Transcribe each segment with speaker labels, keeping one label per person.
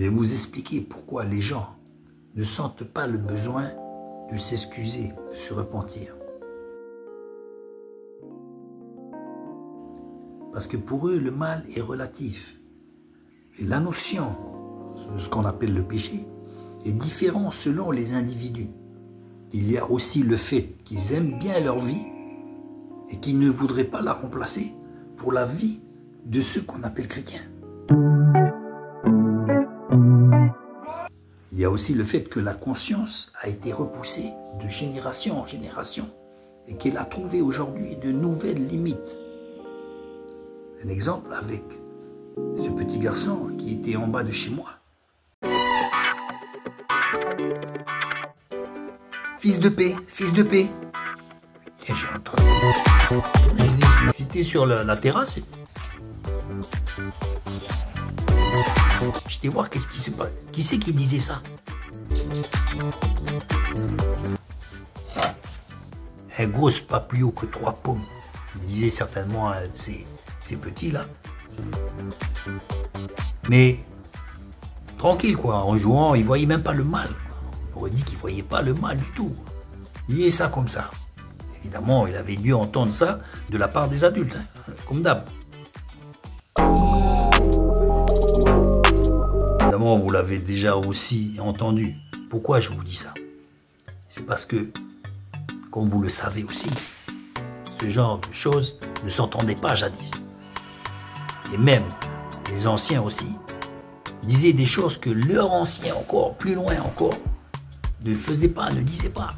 Speaker 1: vais vous expliquer pourquoi les gens ne sentent pas le besoin de s'excuser, de se repentir. Parce que pour eux, le mal est relatif. Et la notion de ce qu'on appelle le péché est différente selon les individus. Il y a aussi le fait qu'ils aiment bien leur vie et qu'ils ne voudraient pas la remplacer pour la vie de ceux qu'on appelle chrétiens. Il y a aussi le fait que la conscience a été repoussée de génération en génération et qu'elle a trouvé aujourd'hui de nouvelles limites. Un exemple avec ce petit garçon qui était en bas de chez moi. Fils de paix, fils de paix. Tiens, j'étais sur la terrasse. J'étais voir qu'est-ce qui se passe. Qui c'est qui disait ça? Un gosse pas plus haut que 3 pommes. Il disait certainement à ces petits-là. Mais tranquille quoi, en jouant, il voyait même pas le mal. On aurait dit qu'il voyait pas le mal du tout. Il disait ça comme ça. Évidemment, il avait dû entendre ça de la part des adultes, hein, comme d'hab. Évidemment, vous l'avez déjà aussi entendu. Pourquoi je vous dis ça? C'est parce que, comme vous le savez aussi, ce genre de choses ne s'entendait pas jadis. Et même les anciens aussi disaient des choses que leurs anciens encore, plus loin encore, ne faisaient pas, ne disaient pas.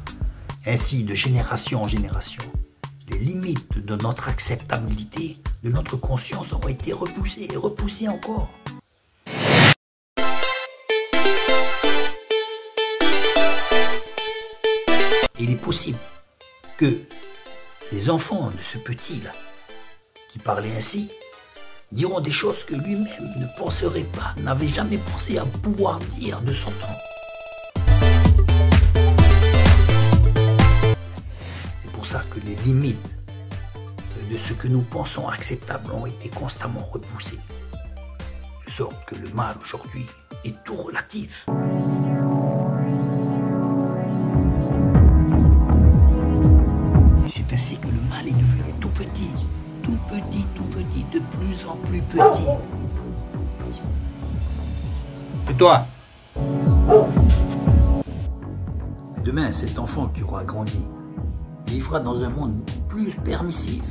Speaker 1: Ainsi, de génération en génération, les limites de notre acceptabilité, de notre conscience ont été repoussées et repoussées encore. Il est possible que les enfants de ce petit-là, qui parlait ainsi, diront des choses que lui-même ne penserait pas, n'avait jamais pensé à pouvoir dire de son temps. C'est pour ça que les limites de ce que nous pensons acceptable ont été constamment repoussées. De sorte que le mal aujourd'hui est tout relatif. Et c'est ainsi que le mal est devenu tout petit. Tout petit, de plus en plus petit. Et toi? Demain, cet enfant qui aura grandi vivra dans un monde plus permissif.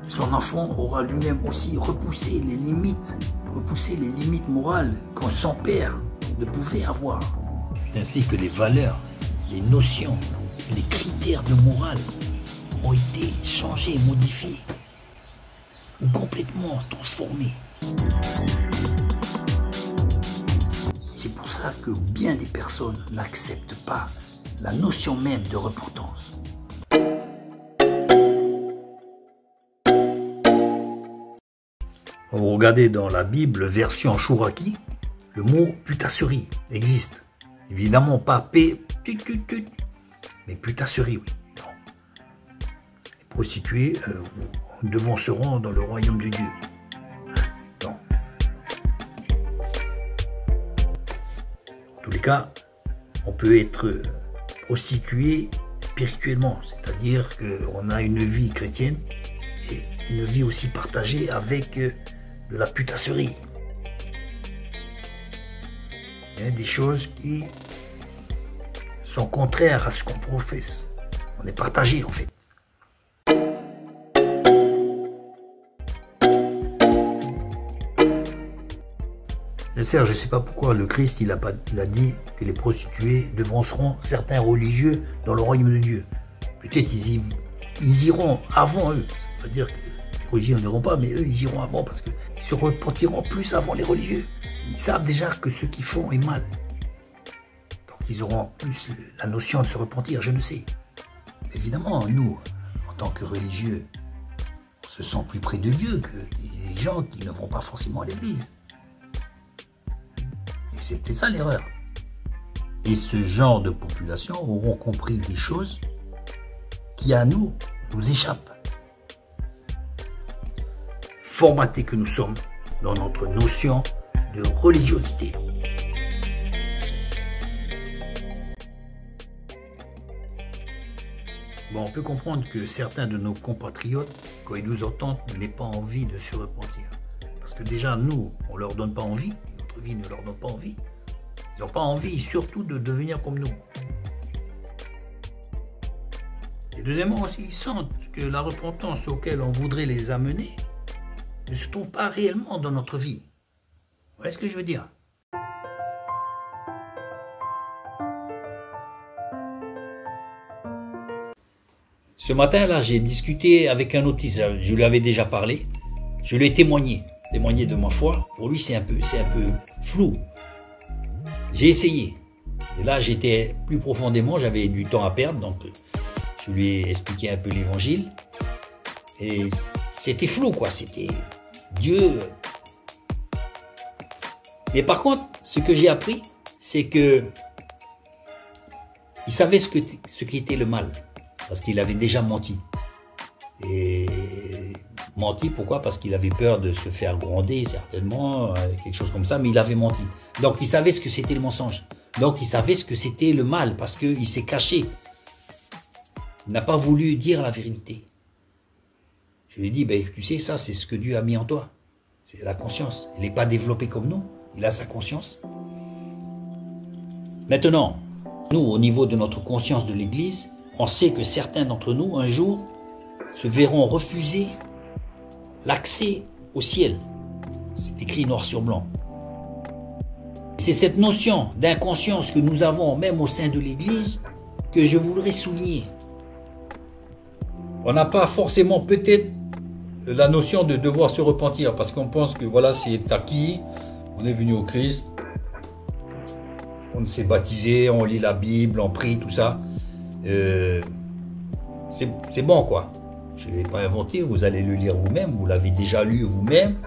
Speaker 1: Son enfant aura lui-même aussi repoussé les limites morales que son père ne pouvait avoir. Ainsi que les valeurs, les notions, les critères de morale ont été changés, modifiés, ou complètement transformés. C'est pour ça que bien des personnes n'acceptent pas la notion même de repentance. Vous regardez dans la Bible, version Chouraki, le mot putasserie existe. Évidemment pas P, mais putasserie, oui. Non. Les prostituées devanceront dans le royaume de Dieu. Non. En tous les cas, on peut être prostitué spirituellement, c'est-à-dire qu'on a une vie chrétienne et une vie aussi partagée avec de la putasserie. Il y a des choses qui sont contraires à ce qu'on professe. On est partagé en fait. Je ne sais pas pourquoi le Christ il a dit que les prostituées devanceront certains religieux dans le royaume de Dieu. Peut-être ils iront avant eux. C'est-à-dire que les religieux n'iront pas, mais eux ils iront avant parce qu'ils se repentiront plus avant les religieux. Ils savent déjà que ce qu'ils font est mal. Donc ils auront plus la notion de se repentir, je ne sais. Évidemment, nous, en tant que religieux, on se sent plus près de Dieu que des gens qui ne vont pas forcément à l'église. C'est peut-être ça l'erreur. Et ce genre de population auront compris des choses qui à nous échappent. Formatés que nous sommes dans notre notion de religiosité. Bon, on peut comprendre que certains de nos compatriotes, quand ils nous entendent, n'aient pas envie de se repentir. Parce que déjà, nous, on ne leur donne pas envie, notre vie ne leur donne pas envie. Ils n'ont pas envie, surtout, de devenir comme nous. Et deuxièmement aussi, ils sentent que la repentance auquel on voudrait les amener ne se trouve pas réellement dans notre vie. Vous voyez ce que je veux dire? Ce matin-là, j'ai discuté avec un autiste, je lui avais déjà parlé, je lui ai témoigné de ma foi. Pour lui, c'est un peu flou. J'ai essayé. Et là, j'étais plus profondément, j'avais du temps à perdre, donc je lui ai expliqué un peu l'évangile. Et c'était flou, quoi, c'était Dieu. Mais par contre, ce que j'ai appris, c'est que il savait ce qu'était le mal. Parce qu'il avait déjà menti. Et menti, pourquoi? Parce qu'il avait peur de se faire gronder, certainement, quelque chose comme ça, mais il avait menti. Donc il savait ce que c'était le mensonge. Donc il savait ce que c'était le mal, parce qu'il s'est caché. Il n'a pas voulu dire la vérité. Je lui ai dit, ben, tu sais, ça, c'est ce que Dieu a mis en toi. C'est la conscience. Il n'est pas développé comme nous. Il a sa conscience. Maintenant, nous, au niveau de notre conscience de l'Église, on sait que certains d'entre nous, un jour, se verront refuser l'accès au ciel. C'est écrit noir sur blanc. C'est cette notion d'inconscience que nous avons, même au sein de l'Église, que je voudrais souligner. On n'a pas forcément peut-être la notion de devoir se repentir, parce qu'on pense que voilà, c'est acquis, on est venu au Christ, on s'est baptisé, on lit la Bible, on prie, tout ça. C'est bon, quoi. Je ne l'ai pas inventé, vous allez le lire vous-même, vous l'avez déjà lu vous-même.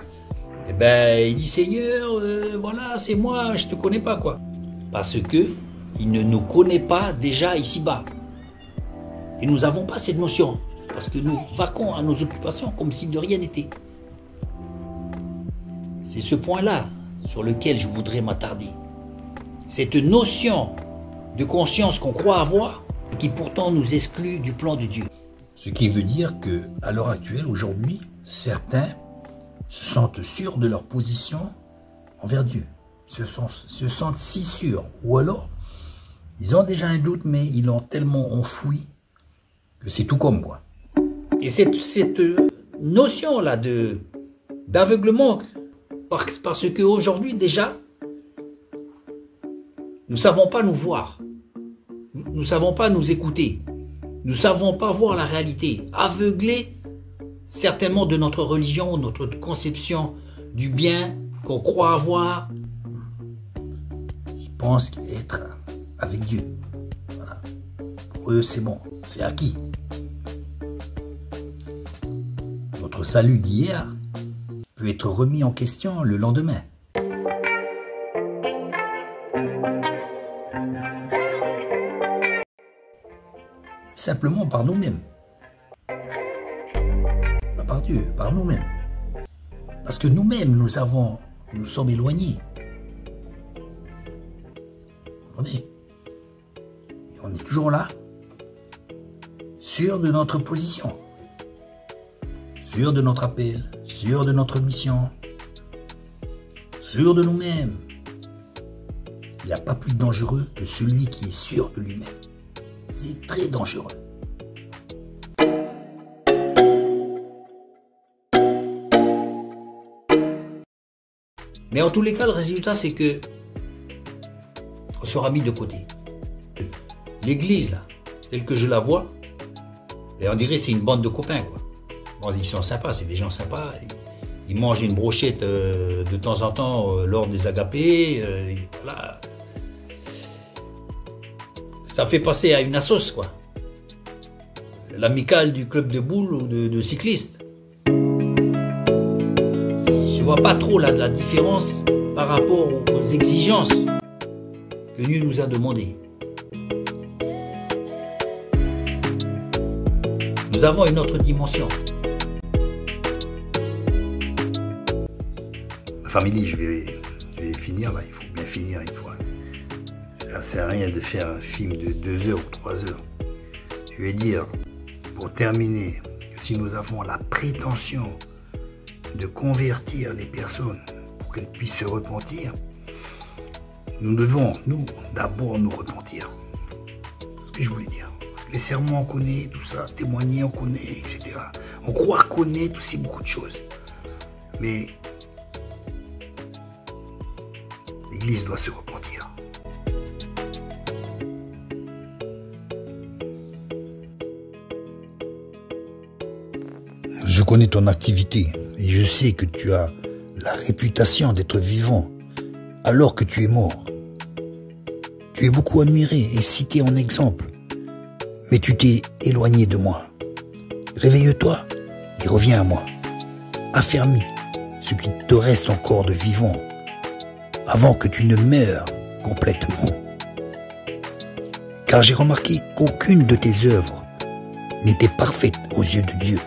Speaker 1: Et ben, il dit, Seigneur, voilà, c'est moi, je ne te connais pas, quoi. Parce que il ne nous connaît pas déjà ici-bas. Et nous n'avons pas cette notion, parce que nous vaquons à nos occupations comme si de rien n'était. C'est ce point-là sur lequel je voudrais m'attarder. Cette notion de conscience qu'on croit avoir, qui pourtant nous exclut du plan de Dieu. Ce qui veut dire que, à l'heure actuelle, aujourd'hui, certains se sentent sûrs de leur position envers Dieu. Ils se sentent si sûrs. Ou alors, ils ont déjà un doute, mais ils l'ont tellement enfoui que c'est tout comme, quoi. Et cette notion-là d'aveuglement, parce qu'aujourd'hui, déjà, nous ne savons pas nous voir. Nous ne savons pas nous écouter. Nous ne savons pas voir la réalité. Aveuglés, certainement, de notre religion, notre conception du bien qu'on croit avoir. Ils pensent être avec Dieu. Voilà. Pour eux, c'est bon. C'est acquis. Notre salut d'hier peut être remis en question le lendemain. Simplement par nous-mêmes. Pas par Dieu, par nous-mêmes. Parce que nous-mêmes, nous sommes éloignés. On est toujours là, sûrs de notre position, sûrs de notre appel, sûrs de notre mission, sûrs de nous-mêmes. Il n'y a pas plus dangereux que celui qui est sûr de lui-même. C'est très dangereux. Mais en tous les cas, le résultat, c'est que on sera mis de côté. L'église, là, telle que je la vois, et on dirait que c'est une bande de copains, quoi. Bon, ils sont sympas, c'est des gens sympas. Ils mangent une brochette de temps en temps lors des agapés. Voilà. Ça fait passer à une assos, quoi. L'amicale du club de boules ou de cyclistes. Je vois pas trop la différence par rapport aux exigences que Dieu nous a demandées. Nous avons une autre dimension. Famille, je vais finir là, il faut bien finir une fois. Ça ne sert à rien de faire un film de 2 heures ou 3 heures. Je vais dire, pour terminer, que si nous avons la prétention de convertir les personnes pour qu'elles puissent se repentir, nous devons, nous, d'abord nous repentir. C'est ce que je voulais dire. Parce que les sermons, on connaît, tout ça, témoigner, on connaît, etc. On croit connaître aussi beaucoup de choses. Mais l'Église doit se repentir. Je connais ton activité et je sais que tu as la réputation d'être vivant alors que tu es mort. Tu es beaucoup admiré et cité en exemple, mais tu t'es éloigné de moi. Réveille-toi et reviens à moi. Affermis ce qui te reste encore de vivant avant que tu ne meures complètement. Car j'ai remarqué qu'aucune de tes œuvres n'était parfaite aux yeux de Dieu.